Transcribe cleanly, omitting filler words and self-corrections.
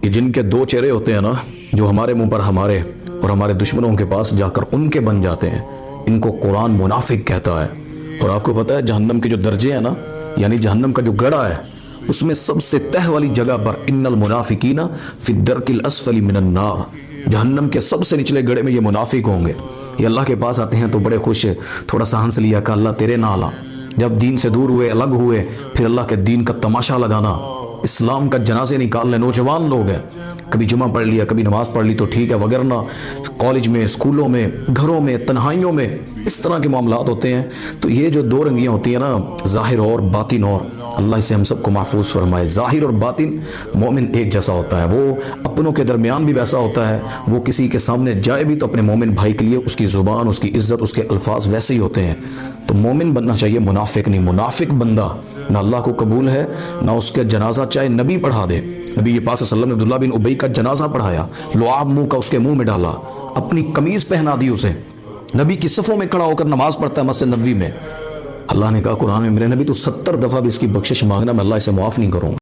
کہ جن کے دو چہرے ہوتے ہیں نا، جو ہمارے منہ پر ہمارے اور ہمارے دشمنوں کے پاس جا کر ان کے بن جاتے ہیں، ان کو قرآن منافق کہتا ہے۔ اور آپ کو پتہ ہے جہنم کے جو درجے ہیں نا، یعنی جہنم کا جو گڑھا ہے، اس میں سب سے تہ والی جگہ پر ان المنافقین فی الدرک الاسفل من النار، جہنم کے سب سے نچلے گڑھے میں یہ منافق ہوں گے۔ یہ اللہ کے پاس آتے ہیں تو بڑے خوش، تھوڑا سا ہنس لیا کہ اللہ تیرے نال آ۔ جب دین سے دور ہوئے، الگ ہوئے، پھر اللہ کے دین کا تماشا لگانا، اسلام کا جنازے نکالنے، نوجوان لوگ ہیں، کبھی جمعہ پڑھ لیا، کبھی نماز پڑھ لی تو ٹھیک ہے، وگرنہ کالج میں، اسکولوں میں، گھروں میں، تنہائیوں میں اس طرح کے معاملات ہوتے ہیں۔ تو یہ جو دو رنگیاں ہوتی ہیں نا، ظاہر اور باطن، اور اللہ اسے ہم سب کو محفوظ فرمائے۔ ظاہر اور باطن مومن ایک جیسا ہوتا ہے، وہ اپنوں کے درمیان بھی ویسا ہوتا ہے، وہ کسی کے سامنے جائے بھی تو اپنے مومن بھائی کے لیے اس کی زبان، اس کی عزت، اس کے الفاظ ویسے ہی ہوتے ہیں۔ تو مومن بننا چاہیے، منافق نہیں۔ منافق بندہ نہ اللہ کو قبول ہے، نہ اس کا جنازہ چاہے نبی پڑھا دے۔ نبی پاک صلی اللہ علیہ وسلم نے عبداللہ بن ابی کا جنازہ پڑھایا، لعاب منہ کا اس کے منہ میں ڈالا، اپنی قمیض پہنا دی اسے، نبی کی صفوں میں کھڑا ہو کر نماز پڑھتا ہے مسجد نبوی میں۔ اللہ نے کہا قرآن میں، میرے نبی تو 70 دفعہ بھی اس کی بخشش مانگنا، میں اللہ اسے معاف نہیں کروں۔